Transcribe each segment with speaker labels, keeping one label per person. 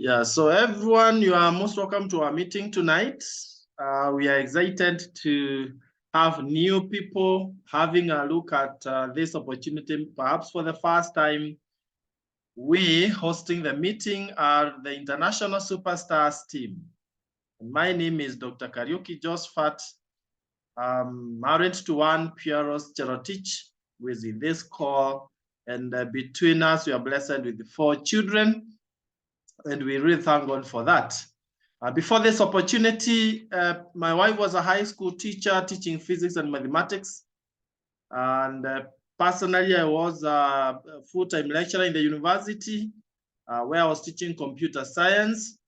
Speaker 1: Yeah, so everyone, you are most welcome to our meeting tonight. We are excited to have new people having a look at this opportunity, perhaps for the first time. We hosting the meeting are the International Superstars team. My name is Dr. Kariuki Josphat. I'm married to one Pieros Cherotich, who is in this call. And between us, we are blessed with 4 children. And we really thank God for that. Before this opportunity, my wife was a high school teacher teaching physics and mathematics. And personally, I was a full-time lecturer in the university where I was teaching computer science.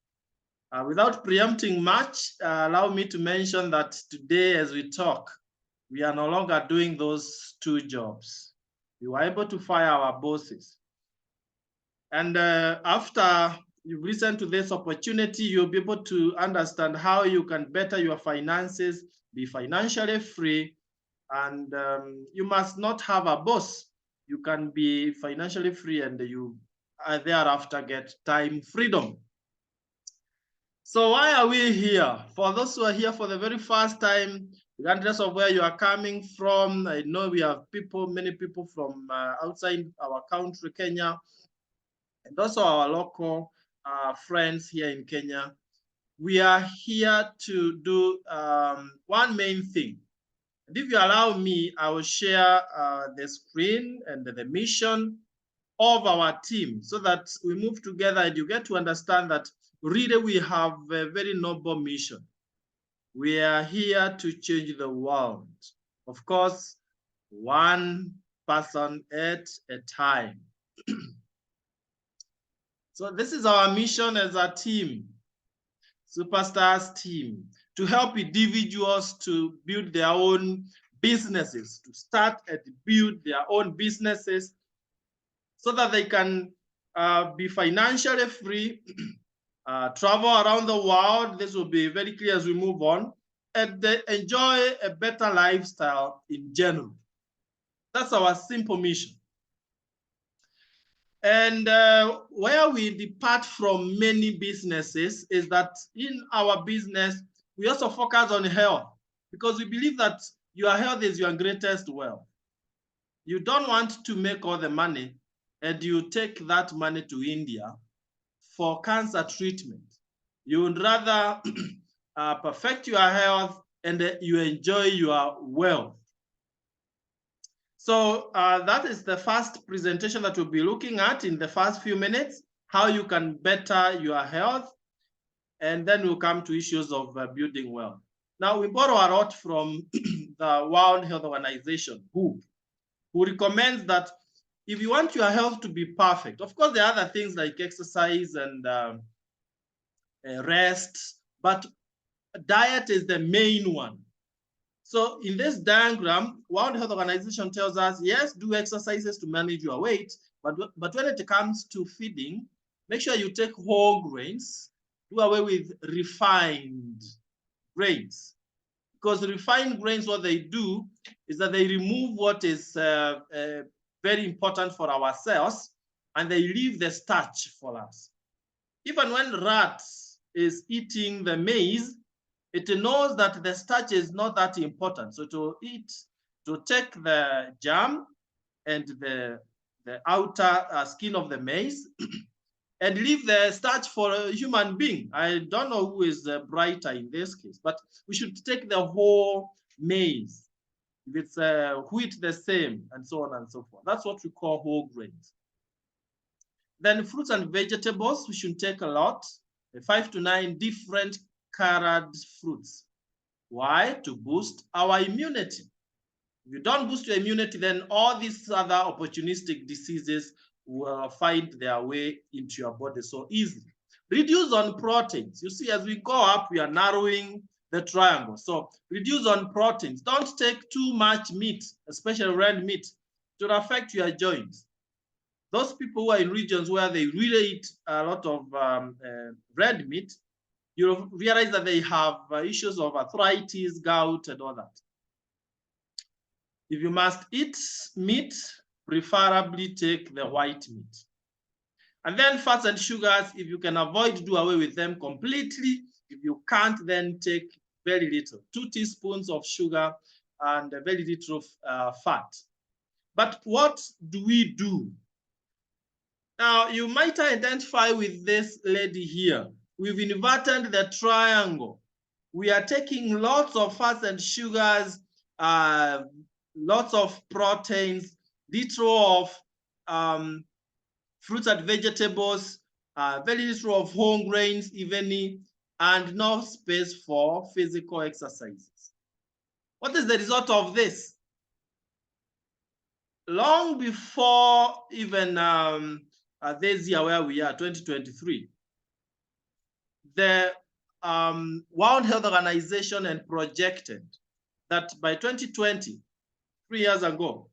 Speaker 1: Without preempting much, allow me to mention that today as we talk, we are no longer doing those 2 jobs. We were able to fire our bosses. And after you listen to this opportunity, you'll be able to understand how you can better your finances, be financially free, and you must not have a boss. You can be financially free and you thereafter get time freedom. So why are we here? For those who are here for the very first time, regardless of where you are coming from, I know we have people, many people from outside our country, Kenya, and also our local friends here in Kenya. We are here to do one main thing. And if you allow me, I will share the screen and the mission of our team so that we move together and you get to understand that really we have a very noble mission. We are here to change the world. Of course, one person at a time. So this is our mission as a team, Superstars team, to help individuals to build their own businesses, to start and build their own businesses so that they can be financially free, travel around the world. This will be very clear as we move on, and enjoy a better lifestyle in general. That's our simple mission. And where we depart from many businesses is that in our business, we also focus on health because we believe that your health is your greatest wealth. You don't want to make all the money and you take that money to India for cancer treatment. You would rather perfect your health and you enjoy your wealth. So that is the first presentation that we'll be looking at in the first few minutes, how you can better your health, and then we'll come to issues of building wealth. Now, we borrow a lot from the World Health Organization, who recommends that if you want your health to be perfect, of course, there are other things like exercise and rest, but diet is the main one. So in this diagram, World Health Organization tells us, yes, do exercises to manage your weight, but when it comes to feeding, make sure you take whole grains, do away with refined grains. Because refined grains, what they do is that they remove what is very important for our cells, and they leave the starch for us. Even when rats is eating the maize, it knows that the starch is not that important. So to take the germ and the outer skin of the maize and leave the starch for a human being. I don't know who is brighter in this case, but we should take the whole maize. If it's wheat, the same, and so on and so forth. That's what we call whole grains. Then fruits and vegetables, we should take a lot, 5 to 9 different colored fruits. Why? To boost our immunity. If you don't boost your immunity, then all these other opportunistic diseases will find their way into your body so easily. Reduce on proteins. You see, as we go up, we are narrowing the triangle. So reduce on proteins. Don't take too much meat, especially red meat. It will affect your joints. Those people who are in regions where they really eat a lot of red meat, you'll realize that they have issues of arthritis, gout, and all that. If you must eat meat, preferably take the white meat. And then fats and sugars, if you can avoid, do away with them completely. If you can't, then take very little, 2 teaspoons of sugar and a very little of fat. But what do we do? Now, you might identify with this lady here. We've inverted the triangle. We are taking lots of fats and sugars, lots of proteins, little of fruits and vegetables, very little of whole grains, even, and no space for physical exercises. What is the result of this? Long before even this year where we are, 2023, the World Health Organization and projected that by 2020, 3 years ago,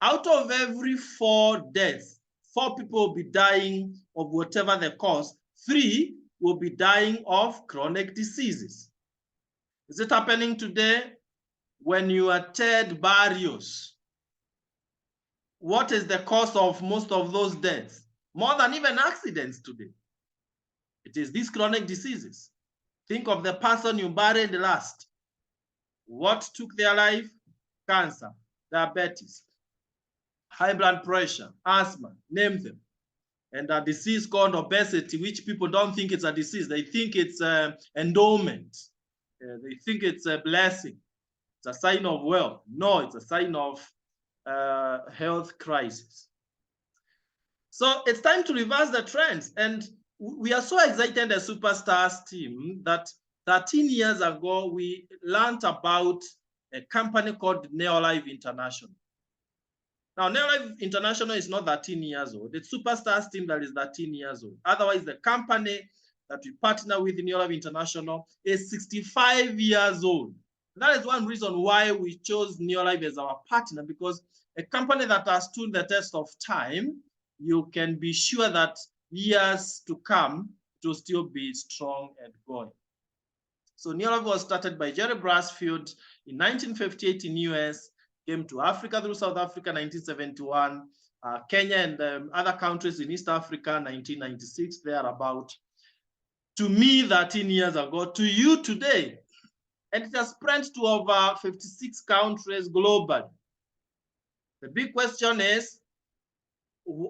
Speaker 1: out of every 4 deaths, 4 people will be dying of whatever the cause, 3 will be dying of chronic diseases. Is it happening today? When you attend burials, what is the cause of most of those deaths? More than even accidents today. It is these chronic diseases. Think of the person you buried last. What took their life? Cancer, diabetes, high blood pressure, asthma, name them. And a disease called obesity, which people don't think it's a disease. They think it's an endowment. They think it's a blessing. It's a sign of wealth. No, it's a sign of health crisis. So it's time to reverse the trends. And we are so excited as Superstars team that 13 years ago, we learned about a company called Neolife International. Now, Neolife International is not 13 years old. It's Superstars team that is 13 years old. Otherwise, the company that we partner with, Neolife International, is 65 years old. That is one reason why we chose Neolife as our partner, because a company that has stood the test of time, you can be sure that years to come, it will still be strong and going. So Neolife was started by Jerry Brasfield in 1958 in US, came to Africa through South Africa, 1971, Kenya and other countries in East Africa, 1996, thereabout. To me, 13 years ago, to you today. And it has spread to over 56 countries globally. The big question is,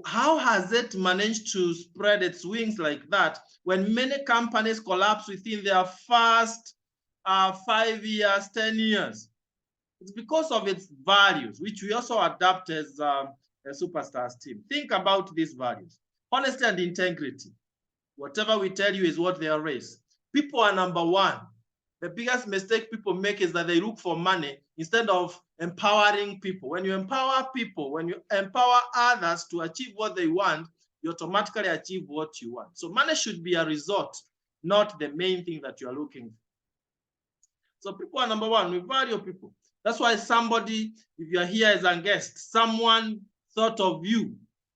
Speaker 1: how has it managed to spread its wings like that when many companies collapse within their first 5 years, 10 years? It's because of its values, which we also adapt as a Superstars team. Think about these values: honesty and integrity. Whatever we tell you is what they are raised. People are number one. The biggest mistake people make is that they look for money instead of empowering people. When you empower people, when you empower others to achieve what they want, you automatically achieve what you want. So money should be a result, not the main thing that you are looking for. So people are number one. We value people. That's why somebody, if you are here as a guest, someone thought of you.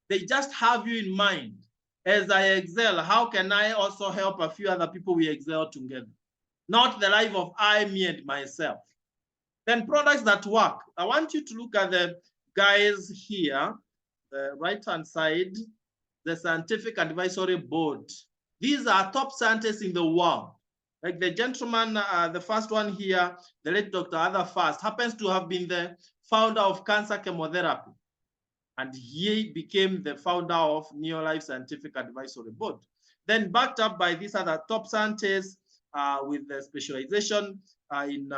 Speaker 1: They just have you in mind. As I excel, how can I also help a few other people we excel together? Not the life of I, me, and myself. Then products that work. I want you to look at the guys here, the right-hand side, the Scientific Advisory Board. These are top scientists in the world. Like the gentleman, the first one here, the late Dr. Arthur Fast, happens to have been the founder of cancer chemotherapy. And he became the founder of Neolife Scientific Advisory Board. Then backed up by these other top scientists with the specialization in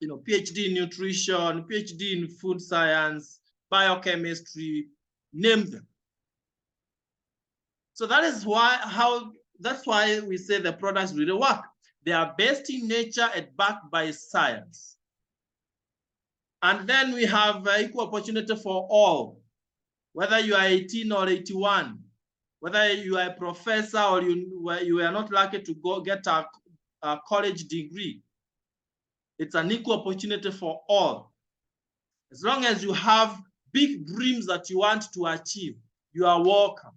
Speaker 1: PhD in nutrition, PhD in food science, biochemistry, name them. So that is that's why we say the products really work. They are based in nature and backed by science. And then we have equal opportunity for all, whether you are 18 or 81, whether you are a professor or you are not lucky to go get a college degree. It's an equal opportunity for all. As long as you have big dreams that you want to achieve, you are welcome.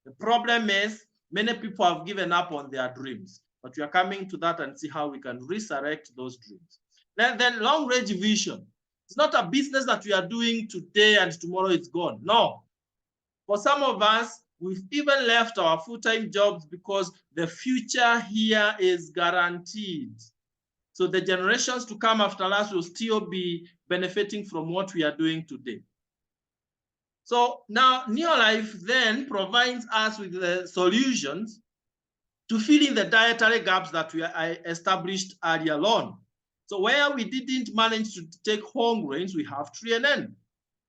Speaker 1: The problem is many people have given up on their dreams, but we are coming to that and see how we can resurrect those dreams. Then long-range vision. It's not a business that we are doing today and tomorrow it's gone. No. For some of us, We've even left our full-time jobs because the future here is guaranteed. So the generations to come after us will still be benefiting from what we are doing today. So now Neolife then provides us with the solutions to fill in the dietary gaps that I established earlier on. So where we didn't manage to take whole grains, we have TNN.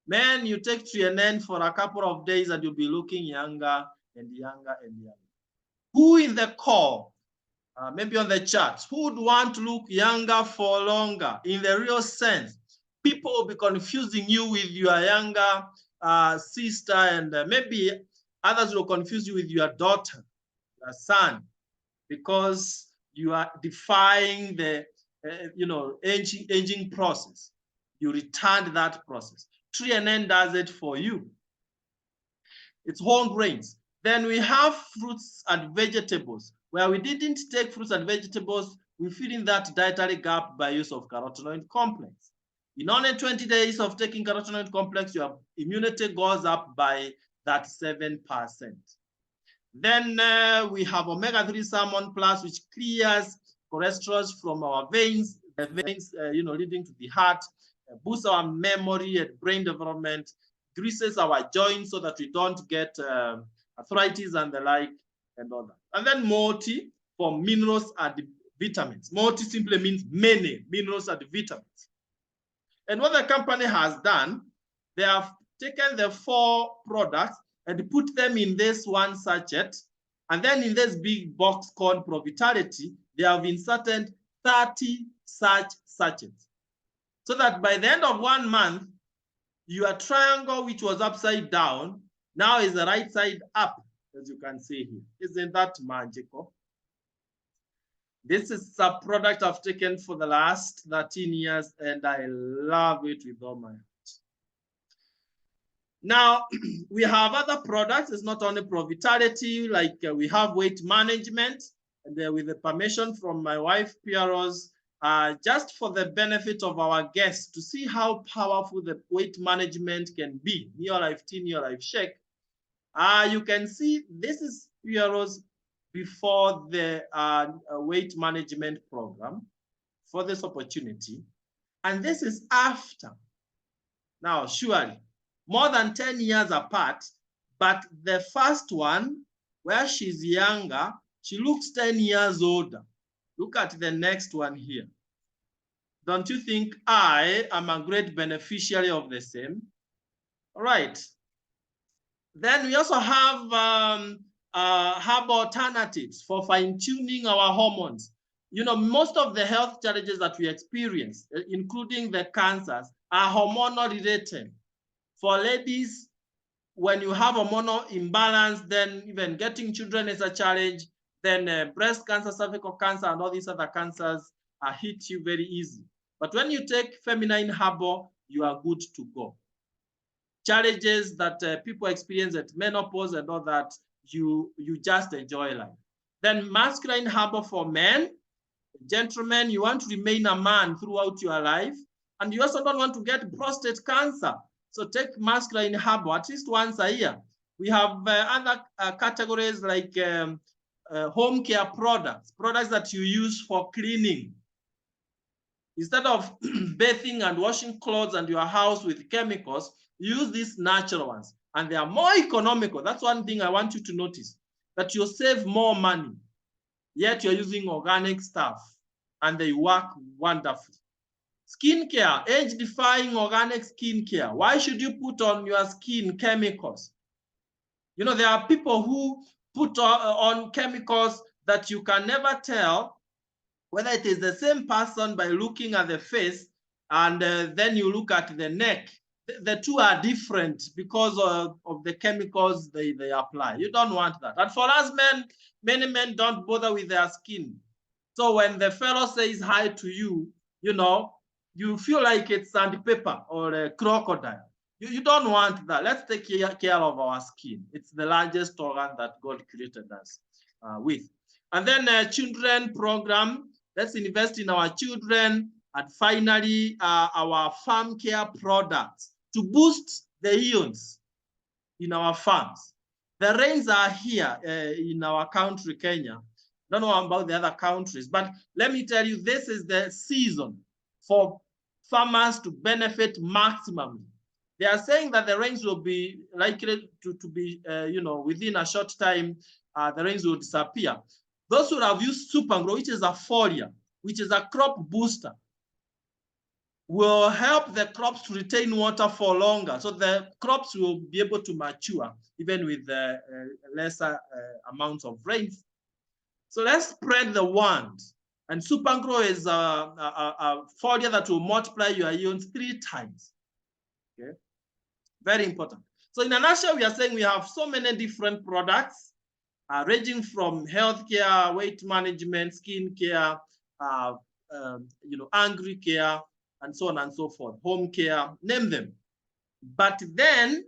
Speaker 1: Man, you take TNN for a couple of days and you'll be looking younger and younger and younger. Who in the core, maybe on the charts, who would want to look younger for longer in the real sense? People will be confusing you with your younger sister, and maybe others will confuse you with your daughter, your son, because you are defying the aging process. You retard that process. TNN does it for you. It's whole grains. Then we have fruits and vegetables. Where we didn't take fruits and vegetables, we fill in that dietary gap by use of carotenoid complex. In only 20 days of taking carotenoid complex, your immunity goes up by that 7%. Then we have omega-3 salmon plus, which clears cholesterol from our veins, the veins leading to the heart, boosts our memory and brain development, greases our joints so that we don't get arthritis and the like, and all that. And then multi for minerals and vitamins. Multi simply means many minerals and vitamins. And what the company has done, they have taken the 4 products and put them in this one sachet. And then in this big box called Provitality, they have inserted 30 such sachets. So that by the end of 1 month, your triangle, which was upside down, now is the right side up, as you can see here. Isn't that magical? This is a product I've taken for the last 13 years, and I love it with all my heart. Now, we have other products. It's not only Provitality, like we have weight management, and with the permission from my wife, Pieros, just for the benefit of our guests to see how powerful the weight management can be. Neolife Tea, Neolife Shake. You can see this is Pieros before the weight management program for this opportunity. And this is after. Now, surely, more than 10 years apart, but the first one, where she's younger, she looks 10 years older. Look at the next one here. Don't you think I am a great beneficiary of the same? All right. Then we also have herbal alternatives for fine-tuning our hormones. You know, most of the health challenges that we experience, including the cancers, are hormonal related. For ladies, when you have hormonal imbalance, then even getting children is a challenge. Then breast cancer, cervical cancer, and all these other cancers hit you very easy. But when you take feminine herbal, you are good to go. Challenges that people experience at menopause and all that, you just enjoy life. Then masculine herbal for men. Gentlemen, you want to remain a man throughout your life, and you also don't want to get prostate cancer. So take masculine herbal at least once a year. We have other categories like home care products that you use for cleaning. Instead of bathing and washing clothes and your house with chemicals, use these natural ones. And they are more economical. That's one thing I want you to notice, that you'll save more money, yet you're using organic stuff, and they work wonderfully. Skincare, age-defying organic skincare. Why should you put on your skin chemicals? You know, there are people who put on chemicals that you can never tell whether it is the same person by looking at the face, and then you look at the neck. The two are different because of the chemicals they apply. You don't want that. And for us men, many men don't bother with their skin. So when the fellow says hi to you, you know, you feel like it's sandpaper or a crocodile. You don't want that. Let's take care of our skin. It's the largest organ that God created us with. And then children program. Let's invest in our children. And finally, our farm care products to boost the yields in our farms. The rains are here in our country, Kenya. Don't know about the other countries, but let me tell you, this is the season for farmers to benefit maximum. They are saying that the rains will be likely to be, within a short time, the rains will disappear. Those who have used Super Grow, which is a foliar, which is a crop booster, will help the crops to retain water for longer. So the crops will be able to mature even with lesser amounts of rain. So let's spread the wand. And Super Grow is a foliar that will multiply your ions 3 times. Okay, very important. So in a nutshell, we are saying we have so many different products, ranging from healthcare, weight management, skin care, agri care, and so on and so forth, home care, name them. But then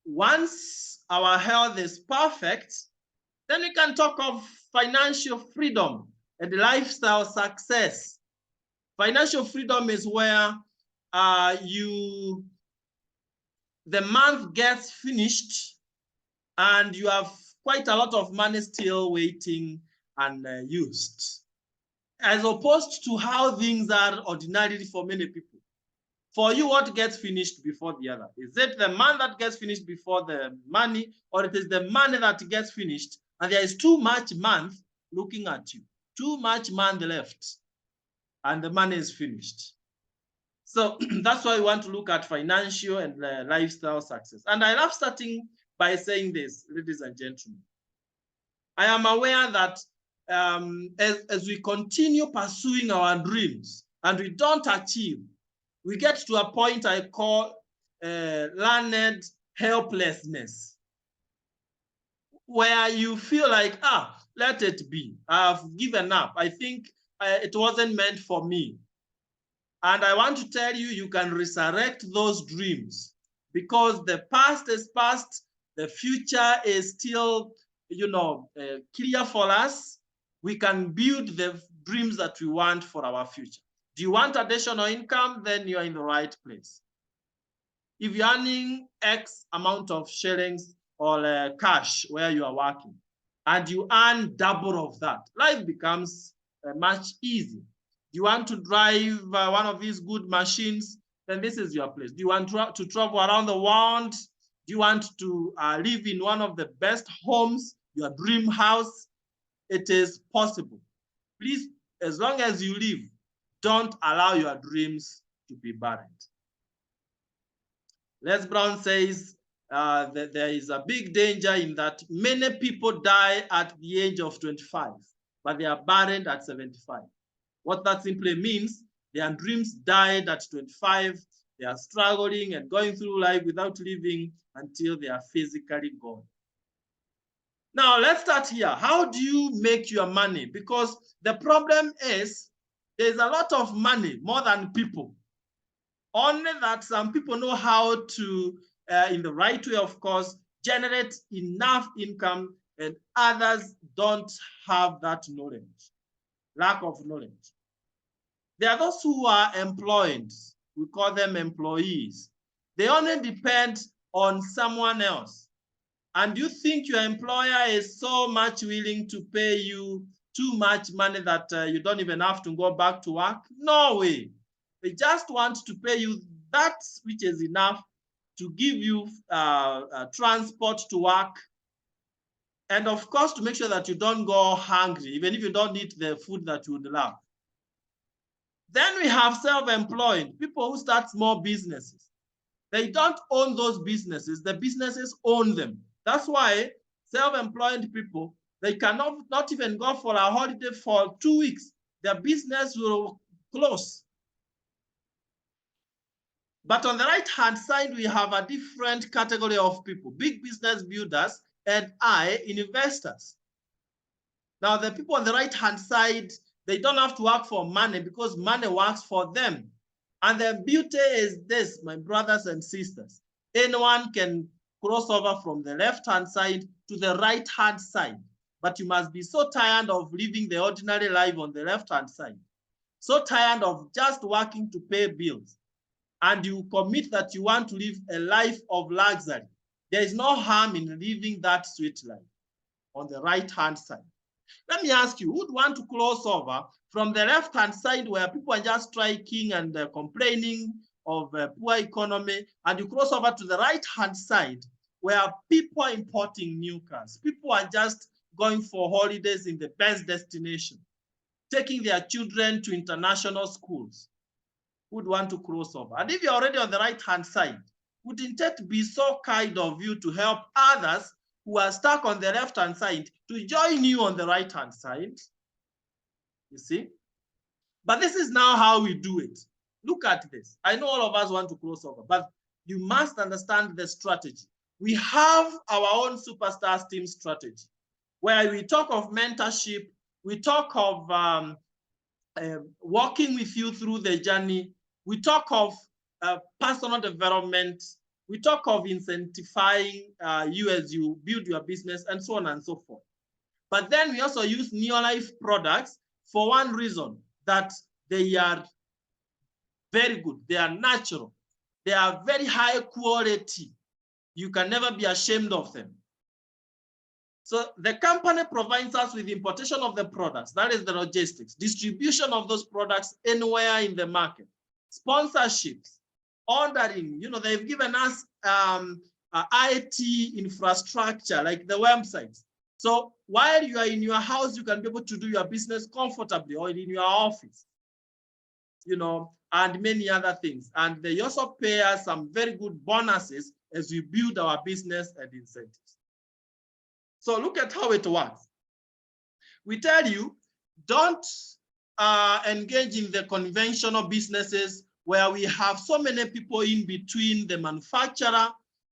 Speaker 1: once our health is perfect, then we can talk of financial freedom and lifestyle success. Financial freedom is where the month gets finished and you have quite a lot of money still waiting and used, as opposed to how things are ordinarily for many people. For you, what gets finished before the other? Is it the man that gets finished before the money, or it is the money that gets finished and there is too much month looking at you, too much month left and the money is finished? So that's why we want to look at financial and lifestyle success. And I love starting by saying this, ladies and gentlemen. I am aware that as we continue pursuing our dreams and we don't achieve, we get to a point I call learned helplessness, where you feel like, let it be. I've given up. I think it wasn't meant for me. And I want to tell you, you can resurrect those dreams, because the past is past. The future is still, clear for us. We can build the dreams that we want for our future. Do you want additional income? Then you're in the right place. If you're earning X amount of shillings or cash where you are working, and you earn double of that, life becomes much easier. You want to drive one of these good machines, then this is your place. Do you want to travel around the world? Do you want to live in one of the best homes, your dream house? It is possible. Please, as long as you live, don't allow your dreams to be buried. Les Brown says that there is a big danger in that many people die at the age of 25, but they are buried at 75. What that simply means, their dreams died at 25. They are struggling and going through life without living until they are physically gone. Now, let's start here. How do you make your money? Because the problem is there's a lot of money, more than people. Only that some people know how to, in the right way, of course, generate enough income, and others don't have that knowledge, lack of knowledge. There are those who are employed. We call them employees. They only depend on someone else. And you think your employer is so much willing to pay you too much money that you don't even have to go back to work? No way. They just want to pay you that which is enough to give you transport to work. And of course, to make sure that you don't go hungry, even if you don't eat the food that you would love. Then we have self-employed, people who start small businesses. They don't own those businesses, the businesses own them. That's why self-employed people, they cannot not even go for a holiday for 2 weeks. Their business will close. But on the right-hand side, we have a different category of people, big business builders and investors. Now, the people on the right-hand side, they don't have to work for money because money works for them. And the beauty is this, my brothers and sisters. Anyone can cross over from the left-hand side to the right-hand side. But you must be so tired of living the ordinary life on the left-hand side, so tired of just working to pay bills, and you commit that you want to live a life of luxury. There is no harm in living that sweet life on the right-hand side. Let me ask you, who would want to cross over from the left-hand side where people are just striking and complaining of poor economy, and you cross over to the right-hand side where people are importing new cars. People are just going for holidays in the best destination, taking their children to international schools. Who would want to cross over? And if you're already on the right-hand side, wouldn't it be so kind of you to help others who are stuck on the left-hand side to join you on the right-hand side? You see? But this is now how we do it. Look at this. I know all of us want to cross over, but you must understand the strategy. We have our own superstars team strategy, where we talk of mentorship, we talk of walking with you through the journey, we talk of personal development, we talk of incentivizing you as you build your business, and so on and so forth. But then we also use Neolife products for one reason, that they are very good, they are natural, they are very high quality. You can never be ashamed of them. So the company provides us with importation of the products, that is the logistics, distribution of those products anywhere in the market, sponsorships, ordering. You know, they've given us IT infrastructure like the websites. So while you are in your house, you can be able to do your business comfortably, or in your office, you know, and many other things. And they also pay us some very good bonuses as we build our business and incentives. So look at how it works. We tell you, don't engage in the conventional businesses where we have so many people in between the manufacturer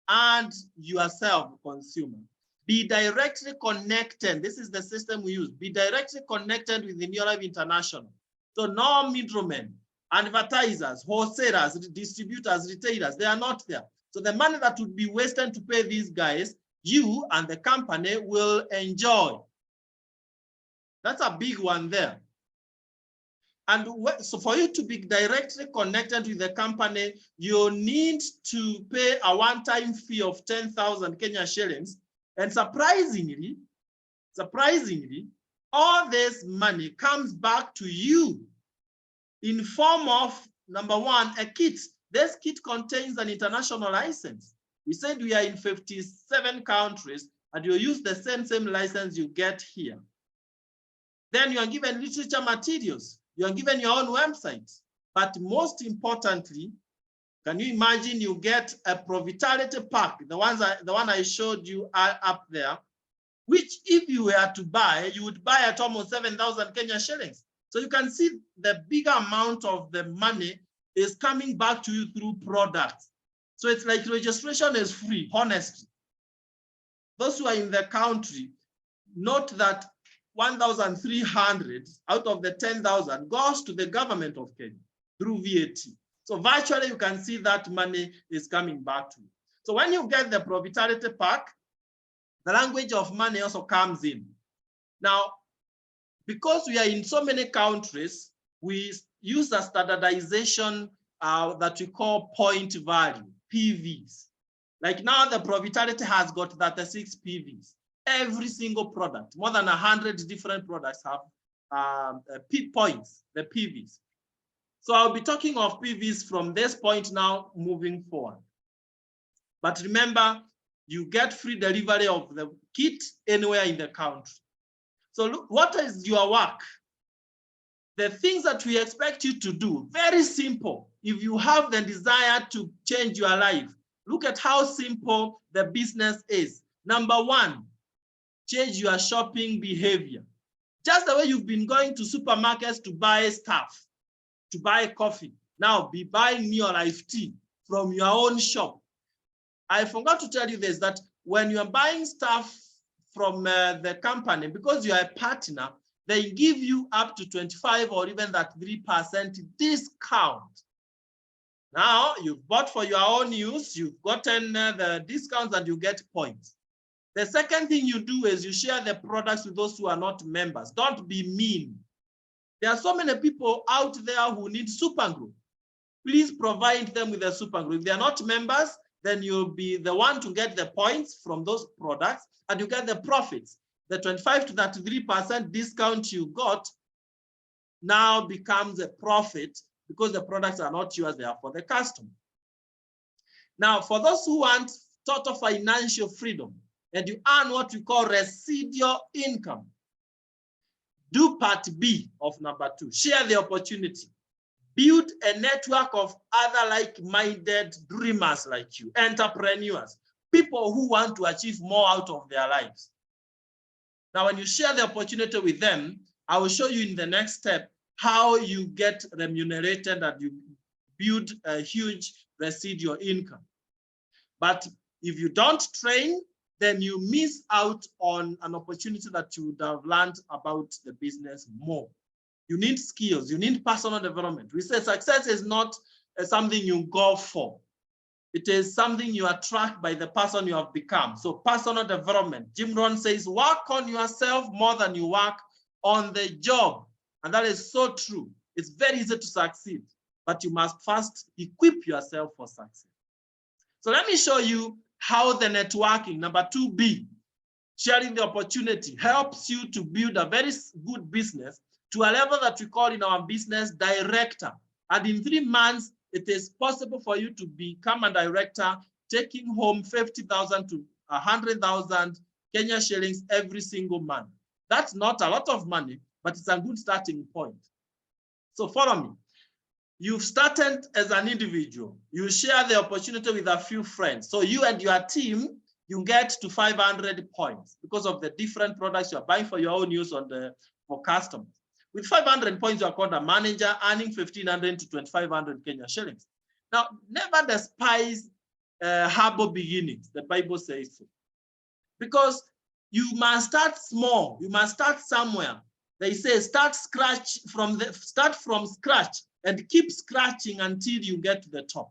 Speaker 1: and yourself, consumer. Be directly connected. This is the system we use. Be directly connected with the Neolife International. So no middlemen, advertisers, wholesalers, distributors, retailers, they are not there. So the money that would be wasted to pay these guys, you and the company will enjoy. That's a big one there. And so for you to be directly connected with the company, you need to pay a one-time fee of 10,000 Kenya shillings. And surprisingly, all this money comes back to you in form of, number one, a kit. This kit contains an international license. We said we are in 57 countries, and you use the same license you get here. Then you are given literature materials. You are given your own website. But most importantly, can you imagine you get a Provitality pack, the one I showed you up there, which if you were to buy, you would buy at almost 7,000 Kenya shillings. So you can see the bigger amount of the money is coming back to you through products. So it's like registration is free, honestly. Those who are in the country, note that 1,300 out of the 10,000 goes to the government of Kenya through VAT. So virtually you can see that money is coming back to you. So when you get the Provitality pack, the language of money also comes in. Now, because we are in so many countries, we use a standardization that we call point value, PVs. Like now the Provitality has got 36 PVs. Every single product, more than 100 different products have points, the PVs. So I'll be talking of PVs from this point now moving forward. But remember, you get free delivery of the kit anywhere in the country. So look, what is your work? The things that we expect you to do, very simple. If you have the desire to change your life, look at how simple the business is. Number one, change your shopping behavior. Just the way you've been going to supermarkets to buy stuff, to buy coffee. Now be buying Neolife tea from your own shop. I forgot to tell you this, that when you're buying stuff from the company, because you are a partner, they give you up to 25 or even that 3% discount. Now you've bought for your own use, you've gotten the discounts and you get points. The second thing you do is you share the products with those who are not members. Don't be mean. There are so many people out there who need super glue. Please provide them with a super glue. If they are not members, then you'll be the one to get the points from those products and you get the profits. The 25 to 33% discount you got now becomes a profit because the products are not yours, they are for the customer. Now, for those who want total financial freedom and you earn what we call residual income, do part B of number 2, share the opportunity. Build a network of other like-minded dreamers like you, entrepreneurs, people who want to achieve more out of their lives. Now, when you share the opportunity with them, I will show you in the next step how you get remunerated and you build a huge residual income. But if you don't train, then you miss out on an opportunity that you would have learned about the business more. You need skills, you need personal development. We say success is not something you go for. It is something you attract by the person you have become. So personal development. Jim Rohn says, work on yourself more than you work on the job. And that is so true. It's very easy to succeed, but you must first equip yourself for success. So let me show you how the networking, number 2B, sharing the opportunity, helps you to build a very good business to a level that we call in our business director. And in 3 months, it is possible for you to become a director, taking home 50,000 to 100,000 Kenya shillings every single month. That's not a lot of money, but it's a good starting point. So follow me. You've started as an individual. You share the opportunity with a few friends. So you and your team, you get to 500 points because of the different products you're buying for your own use for customers. With 500 points, you're called a manager, earning 1,500 to 2,500 Kenya shillings. Now, never despise humble beginnings. The Bible says so. Because you must start small. You must start somewhere. They say start from scratch and keep scratching until you get to the top.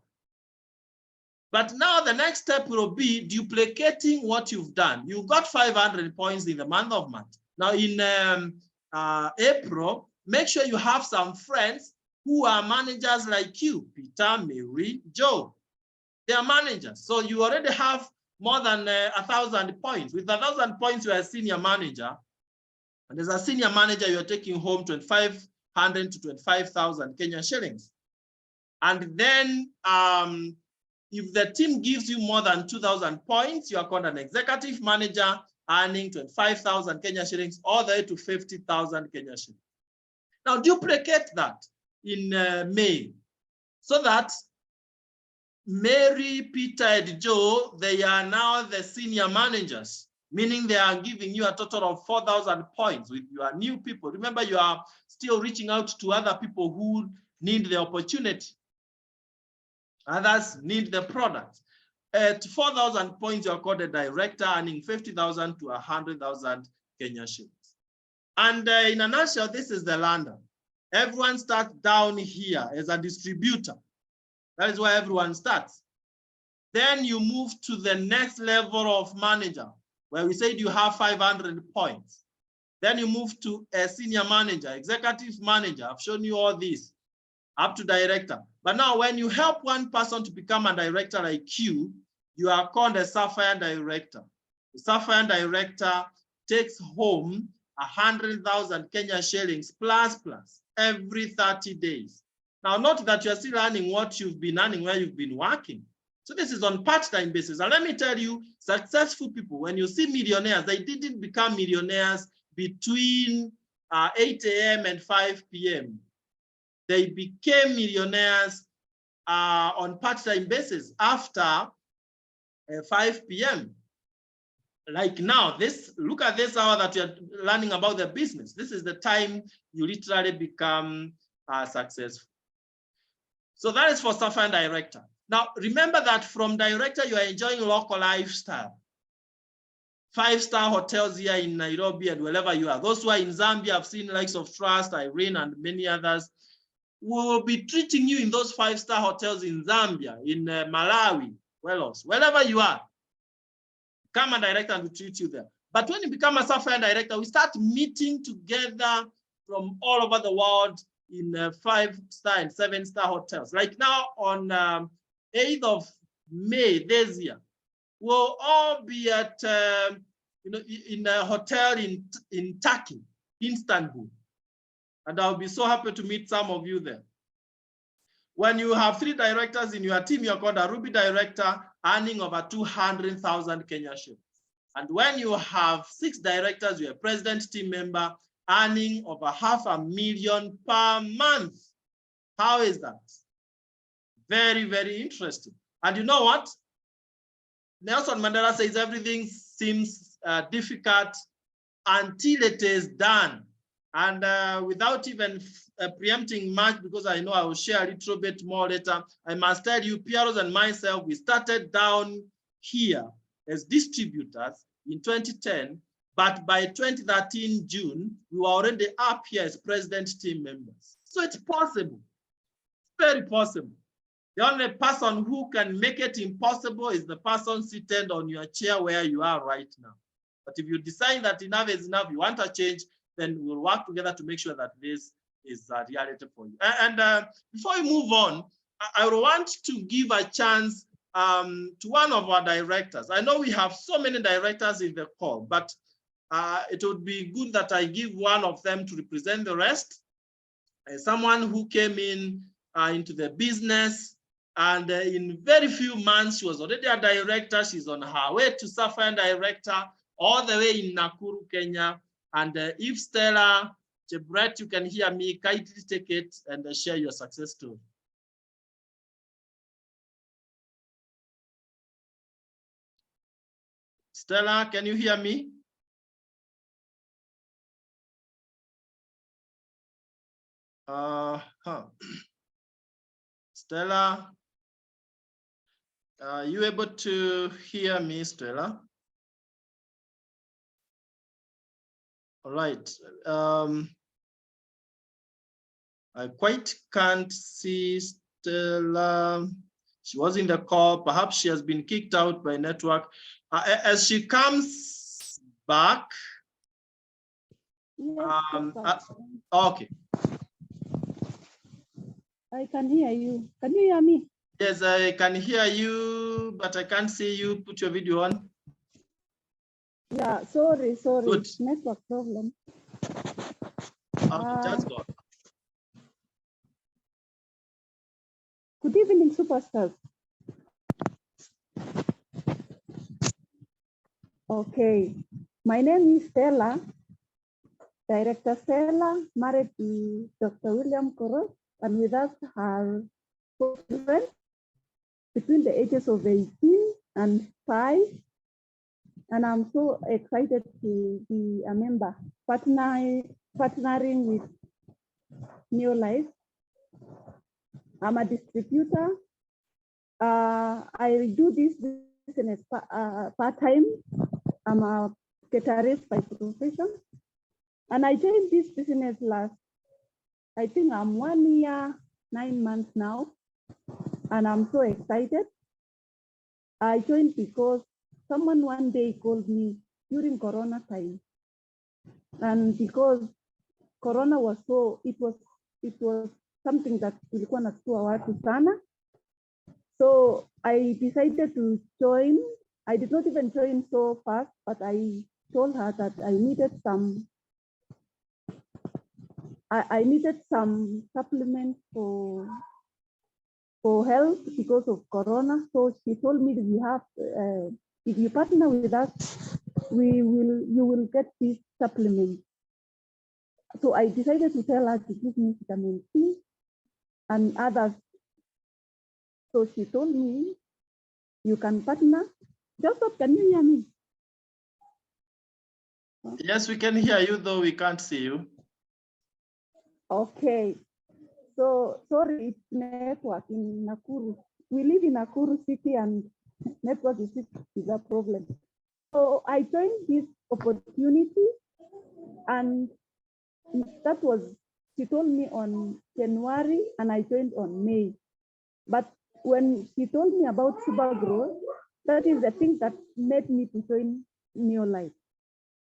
Speaker 1: But now the next step will be duplicating what you've done. You got 500 points in the month of March. Now in April, make sure you have some friends who are managers like you, Peter, Mary, Joe. They are managers. So you already have more than 1,000 points. With 1,000 points, you are a senior manager. And as a senior manager, you're taking home 2,500 to 25,000 Kenya shillings. And then if the team gives you more than 2,000 points, you are called an executive manager, earning 25,000 Kenya shillings all the way to 50,000 Kenya shillings. Now duplicate that in May so that Mary, Peter, and Joe, they are now the senior managers, meaning they are giving you a total of 4,000 points with your new people. Remember, you are still reaching out to other people who need the opportunity. Others need the product. At 4,000 points, you're called a director, earning 50,000 to 100,000 Kenya shillings. And in a nutshell, this is the lander. Everyone starts down here as a distributor. That is where everyone starts. Then you move to the next level of manager, where we said you have 500 points. Then you move to a senior manager, executive manager. I've shown you all this, up to director. But now when you help one person to become a director like you, you are called a sapphire director. The sapphire director takes home 100,000 Kenya shillings plus every 30 days. Now, note that you're still earning what you've been earning where you've been working. So this is on part-time basis. And let me tell you, successful people, when you see millionaires, they didn't become millionaires between 8 a.m. and 5 p.m. They became millionaires on part-time basis after 5 p.m. Like now, look at this hour that you're learning about the business. This is the time you literally become successful. So that is for sapphire director. Now, remember that from director, you are enjoying local lifestyle. 5-star hotels here in Nairobi and wherever you are. Those who are in Zambia, I've seen likes of Trust, Irene, and many others. We will be treating you in those 5-star hotels in Zambia, in Malawi, where else? Wherever you are. Become a director and we treat you there. But when you become a sapphire director, we start meeting together from all over the world in 5-star and 7-star hotels. Like now on 8th of May this year, we'll all be at in a hotel in Turkey, Istanbul. And I'll be so happy to meet some of you there. When you have 3 directors in your team, you're called a Ruby director, earning over 200,000 Kenya shillings. And when you have 6 directors, you're a president team member, earning over 500,000 per month. How is that? Very, very interesting. And you know what? Nelson Mandela says everything seems difficult until it is done. And without even preempting much, because I know I will share a little bit more later, I must tell you, Pieros and myself, we started down here as distributors in 2010, but by 2013 June, we were already up here as president team members. So it's possible, very possible. The only person who can make it impossible is the person seated on your chair where you are right now. But if you decide that enough is enough, you want a change, then we'll work together to make sure that this is a reality for you. And before we move on, I want to give a chance to one of our directors. I know we have so many directors in the call, but it would be good that I give one of them to represent the rest. Someone who came in into the business, and in very few months, she was already a director. She's on her way to Sapphire director, all the way in Nakuru, Kenya. And if Stella Cheburet, you can hear me, kindly take it and share your success story. Stella, can you hear me? Stella, are you able to hear me, Stella? All right. I quite can't see Stella. She was in the call. Perhaps she has been kicked out by network. As she comes back.
Speaker 2: Yes,
Speaker 1: okay.
Speaker 2: I can hear you. Can you hear me?
Speaker 1: Yes, I can hear you, but I can't see you. Put your video on.
Speaker 2: Yeah, sorry.
Speaker 1: Good.
Speaker 2: Network problem.
Speaker 1: Just go.
Speaker 2: Good evening, superstars. Okay, my name is Stella, Director Stella, married to Dr. William Koros, and with us are 4 children between the ages of 18 and 5. And I'm so excited to be a member, partnering with New Life. I'm a distributor. I do this business part-time. I'm a guitarist by profession. And I joined this business I think I'm 1 year, 9 months now. And I'm so excited. I joined because someone one day called me during Corona time. And because Corona was it was something that ilikuwa nachukua watu sana. So I decided to join. I did not even join so fast, but I told her that I needed some supplements for health because of Corona. So she told me that if you partner with us, you will get these supplements. So I decided to tell her to give me vitamin C and others. So she told me, you can partner. Joseph, can you hear me?
Speaker 1: Yes, we can hear you, though we can't see you.
Speaker 2: Okay. So sorry, it's network in Nakuru. We live in Nakuru city and network is a problem. So I joined this opportunity, and she told me on January and I joined on May. But when she told me about Super Growth, that is the thing that made me to join New Life.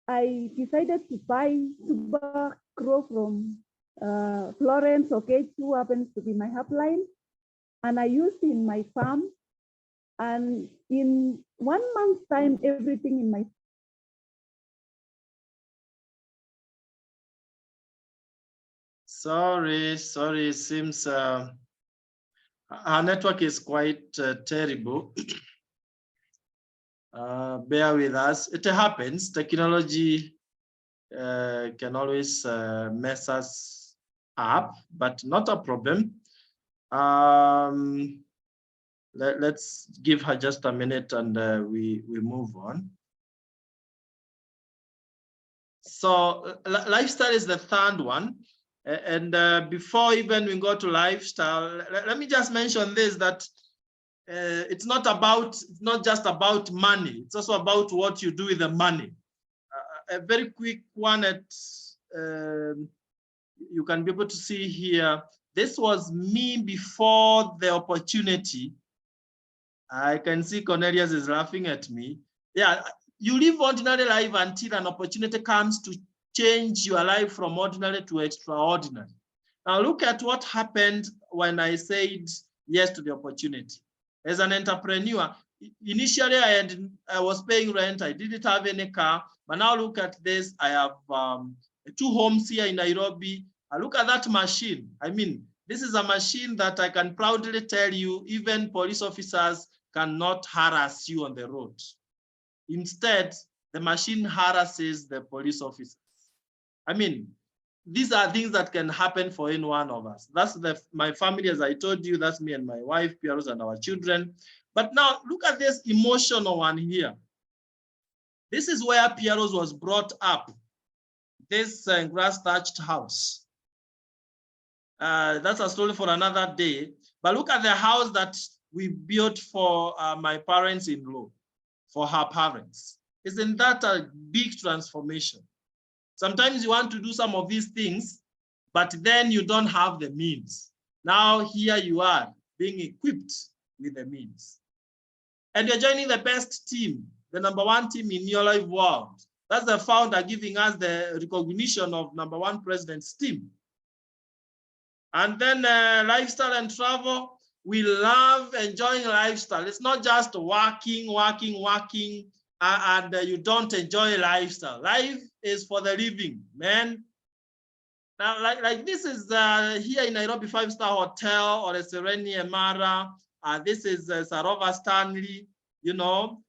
Speaker 2: I decided to buy Super Grow from Florence, who happens to be my upline, and I used it in my farm. And in 1 month's time, everything in my
Speaker 1: Sorry, it seems our network is quite terrible. Bear with us. It happens. Technology can always mess us up, but not a problem. Let's give her just a minute and we move on. So lifestyle is the third one. And before even we go to lifestyle, let me just mention this, that it's not just about money. It's also about what you do with the money. A very quick one at you can be able to see here. This was me before the opportunity. I can see Cornelius is laughing at me. Yeah, you live ordinary life until an opportunity comes to change your life from ordinary to extraordinary. Now look at what happened when I said yes to the opportunity. As an entrepreneur, initially I was paying rent, I didn't have any car, but now look at this. I have 2 homes here in Nairobi. Look at that machine. I mean, this is a machine that I can proudly tell you, even police officers cannot harass you on the road. Instead, the machine harasses the police officers. I mean, these are things that can happen for any one of us. That's my family, as I told you, that's me and my wife, Pieros, and our children. But now look at this emotional one here. This is where Pieros was brought up, this grass-thatched house. That's a story for another day. But look at the house that we built for my parents-in-law, for her parents. Isn't that a big transformation? Sometimes you want to do some of these things, but then you don't have the means. Now here you are being equipped with the means. And you're joining the best team, the #1 team in your life world. That's the founder giving us the recognition of #1 president's team. And then lifestyle and travel. We love enjoying lifestyle. It's not just working, and you don't enjoy lifestyle. Life is for the living, man. Now, like this is here in Nairobi 5-star hotel or a Sereni Emara. This is Sarova Stanley. You know,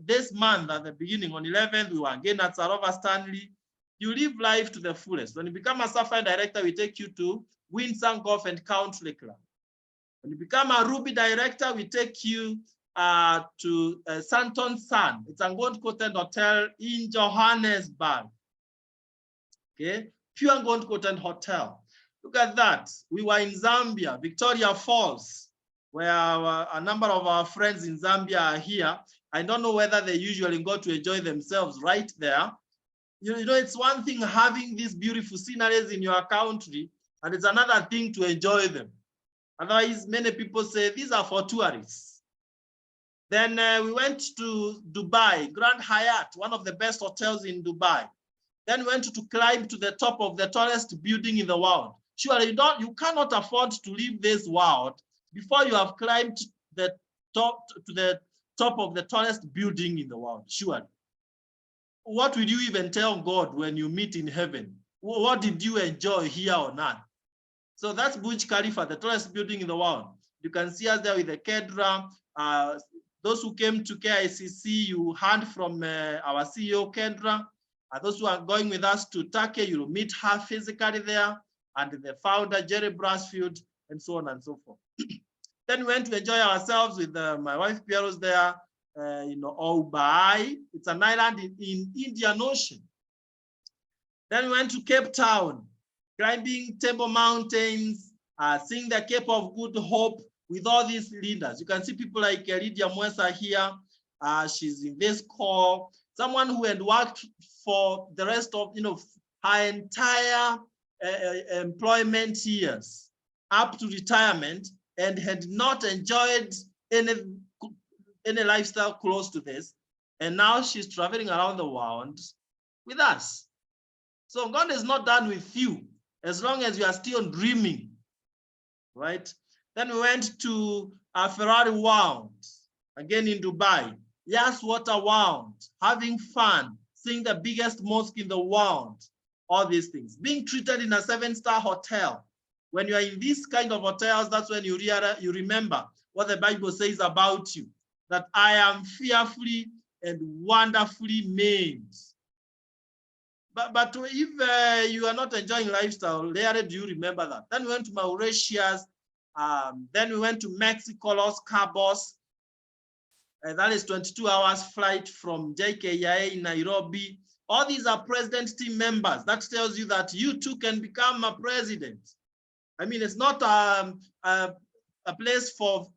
Speaker 1: this month at the beginning on 11th, we were again at Sarova Stanley. You live life to the fullest. When you become a Sapphire director, we take you to Windsor Golf and Country Club. When you become a Ruby director, we take you to Santon Sun. It's a gold-coated hotel in Johannesburg. Okay, pure gold-coated hotel. Look at that. We were in Zambia, Victoria Falls, where a number of our friends in Zambia are here. I don't know whether they usually go to enjoy themselves right there. You know, it's one thing having these beautiful sceneries in your country, and it's another thing to enjoy them. Otherwise, many people say these are for tourists. Then we went to Dubai, Grand Hyatt, one of the best hotels in Dubai. Then we went to climb to the top of the tallest building in the world. Surely you cannot afford to leave this world before you have climbed to the top of the tallest building in the world. Surely. What will you even tell God when you meet in heaven? What did you enjoy here on earth? So that's Burj Khalifa, the tallest building in the world. You can see us there with the Kedra. Those who came to KICC, you heard from our CEO, Kendra. Those who are going with us to Turkey, you'll meet her physically there, and the founder, Jerry Brasfield, and so on and so forth. Then we went to enjoy ourselves with my wife, Pieros, there, Obai. It's an island in Indian Ocean. Then we went to Cape Town, climbing Table Mountains, seeing the Cape of Good Hope with all these leaders. You can see people like Lydia Mwesa here. She's in this call. Someone who had worked for the rest of her entire employment years up to retirement and had not enjoyed any lifestyle close to this. And now she's traveling around the world with us. So God is not done with you as long as you are still dreaming, right? Then we went to Ferrari World. again in Dubai, Yas Water World, having fun, seeing the biggest mosque in the world, all these things. Being treated in a 7-star hotel. When you are in these kind of hotels, that's when you remember what the Bible says about you, that I am fearfully and wonderfully made. But if you are not enjoying lifestyle, rarely do you remember that. Then we went to Mauritius, then we went to Mexico, Los Cabos. That is 22 hours flight from JKIA in Nairobi. All these are president team members. That tells you that you too can become a president. I mean, it's not a place for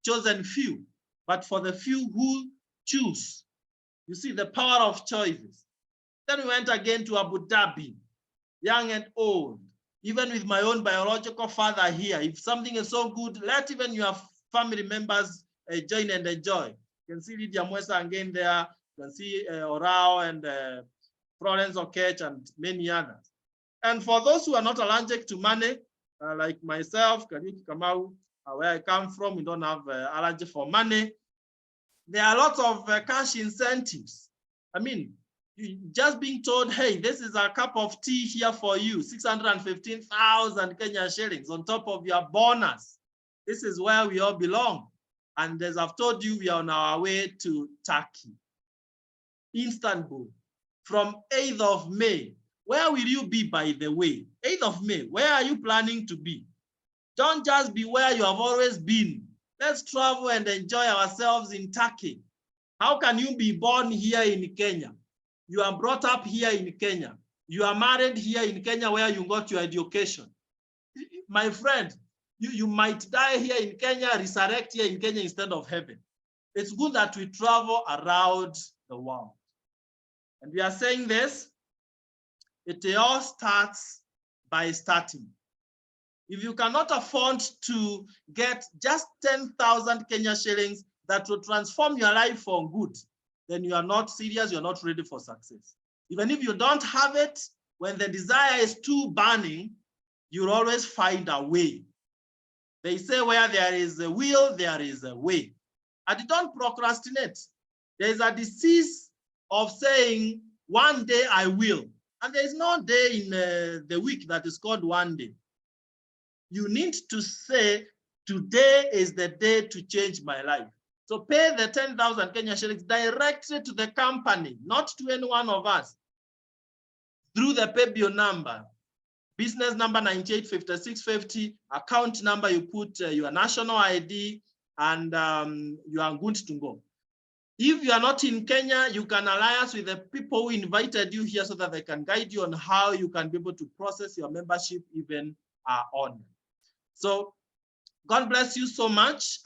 Speaker 1: chosen few, but for the few who choose. You see the power of choices. Then we went again to Abu Dhabi, young and old, even with my own biological father here. If something is so good, let even your family members join and enjoy. You can see Lydia Mwesa again there. You can see Orao and Florence Okech and many others. And for those who are not allergic to money, like myself, Kariuki Kamau, where I come from, we don't have allergy for money. There are lots of cash incentives. I mean, you just being told, hey, this is a cup of tea here for you, 615,000 Kenya shillings on top of your bonus. This is where we all belong. And as I've told you, we are on our way to Turkey, Istanbul, from 8th of May. Where will you be, by the way? 8th of May, where are you planning to be? Don't just be where you have always been. Let's travel and enjoy ourselves in Turkey. How can you be born here in Kenya? You are brought up here in Kenya. You are married here in Kenya where you got your education. My friend, you might die here in Kenya, resurrect here in Kenya instead of heaven. It's good that we travel around the world. And we are saying this, it all starts by starting. If you cannot afford to get just 10,000 Kenya shillings that will transform your life for good, then you are not serious, you're not ready for success. Even if you don't have it, when the desire is too burning, you'll always find a way. They say where there is a will, there is a way. And don't procrastinate. There is a disease of saying, one day I will. And there is no day in the week that is called one day. You need to say, today is the day to change my life. So pay the 10,000 Kenya shillings directly to the company, not to any one of us, through the paybill number, business number 985650, account number, you put your national ID, and you are good to go. If you are not in Kenya, you can alliance with the people who invited you here so that they can guide you on how you can be able to process your membership even on. So God bless you so much.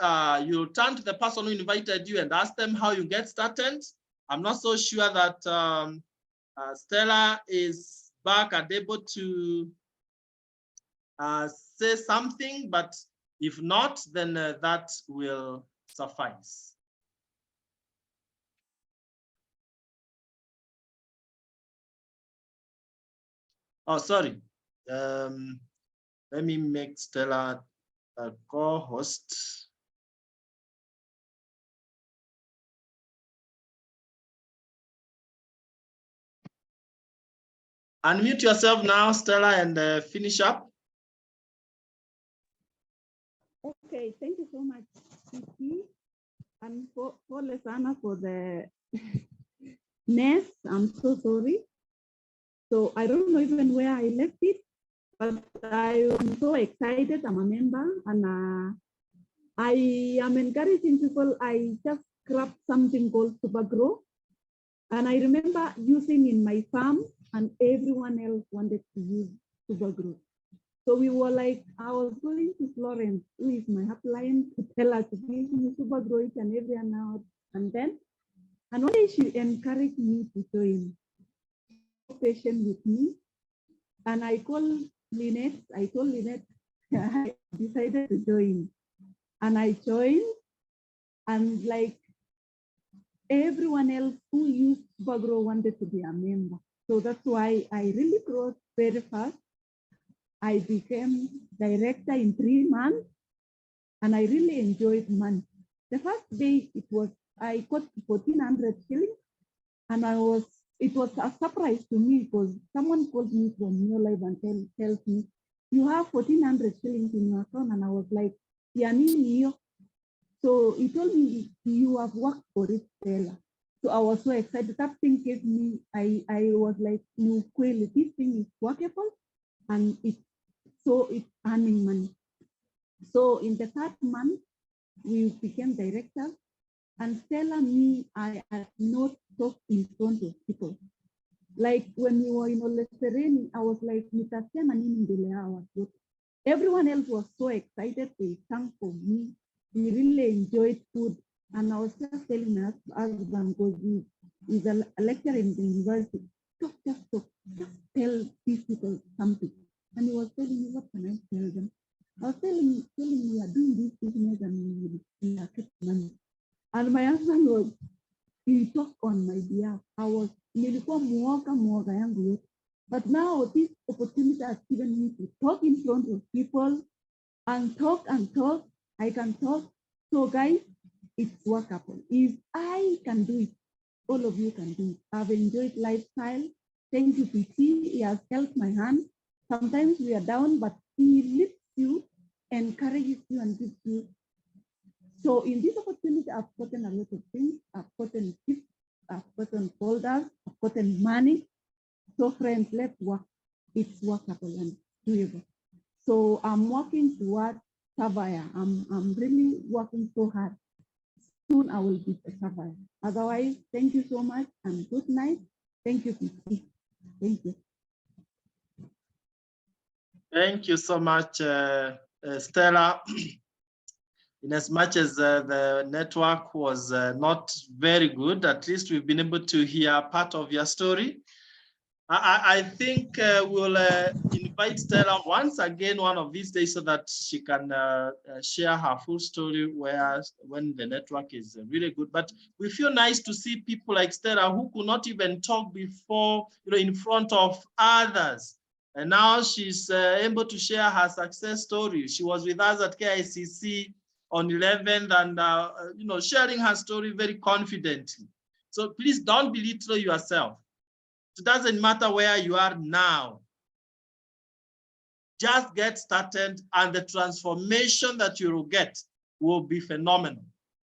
Speaker 1: You'll turn to the person who invited you and ask them how you get started. I'm not so sure that Stella is back and able to say something, but if not, then that will suffice. Oh, sorry. Let me make Stella a co-host. Unmute yourself now, Stella, and finish up.
Speaker 2: Okay, thank you so much, Kiki. And for Lesana for the mess. I'm so sorry. So I don't know even where I left it, but I am so excited. I'm a member, and I am encouraging people. I just grabbed something called Super Grow, and I remember using in my farm, and everyone else wanted to use Super Grow. So we were like, I was going to Florence, who is my upline, to tell her to give me Super Grow each and every hour. And one day she encouraged me to join, patient with me. And I called Lynette, I told Lynette, I decided to join. And I joined, and like everyone else who used Super Grow wanted to be a member. So that's why I really grew very fast. I became director in 3 months, and I really enjoyed months. The first day I got 1,400 shillings, and it was a surprise to me because someone called me from New Life and tells me, you have 1,400 shillings in your account. And I was like, yeah, so he told me, you have worked for it, Stella. So I was so excited. That thing gave me, I was like, no, clearly, this thing is workable and it's earning money. So in the third month, we became directors. And Stella, I had not talked in front of people. Like when we were in Olesereni, I was like, everyone else was so excited. They sang for me. We really enjoyed food. And I was just telling my husband, because he's a lecturer in the university, talk, just tell these people something. And he was telling me, what can I tell them? I was telling me, we are doing this business and we are getting money. And my husband he talked on my behalf. Nilikuwa muoga yangu yote. But now this opportunity has given me to talk in front of people and talk. I can talk. So guys, it's workable. If I can do it, all of you can do it. I've enjoyed lifestyle. Thank you, PT. He has held my hand. Sometimes we are down, but he lifts you, encourages you, and gives you. So in this opportunity, I've gotten a lot of things. I've gotten gifts, I've gotten folders, I've gotten money. So friends, let's work. It's workable and doable. So I'm working towards Savaya. I'm really working so hard. Soon I will be a Savaya. Otherwise, thank you so much and good night. Thank you, PT. Thank you.
Speaker 1: Thank you so much, Stella. In as much as the network was not very good, at least we've been able to hear part of your story. I think we'll invite Stella once again one of these days so that she can share her full story when the network is really good. But we feel nice to see people like Stella who could not even talk before, in front of others. And now she's able to share her success story. She was with us at KICC on 11th and, sharing her story very confidently. So please don't belittle yourself. It doesn't matter where you are now. Just get started and the transformation that you will get will be phenomenal.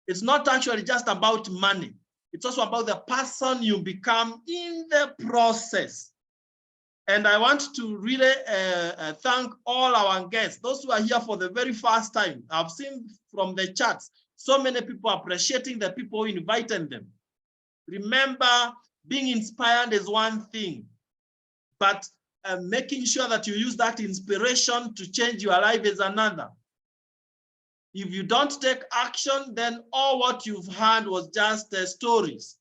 Speaker 1: It's not actually just about money. It's also about the person you become in the process. And I want to really thank all our guests, those who are here for the very first time. I've seen from the chats, so many people appreciating the people who invited them. Remember, being inspired is one thing, but making sure that you use that inspiration to change your life is another. If you don't take action, then all what you've heard was just stories,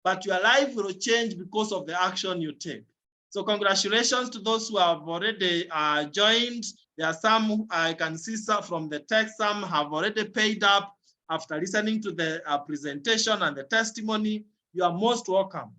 Speaker 1: but your life will change because of the action you take. So congratulations to those who have already joined. There are some, I can see some from the text, some have already paid up after listening to the presentation and the testimony. You are most welcome.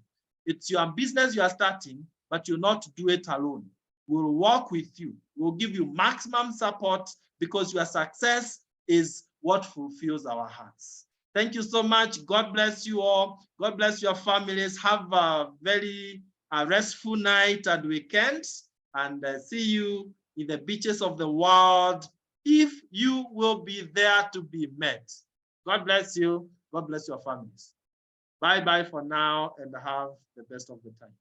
Speaker 1: It's your business you are starting, but you'll not do it alone. We'll work with you. We'll give you maximum support because your success is what fulfills our hearts. Thank you so much. God bless you all. God bless your families. Have a very restful night and weekend, and see you in the beaches of the world if you will be there to be met. God bless you. God bless your families. Bye-bye for now and have the best of the time.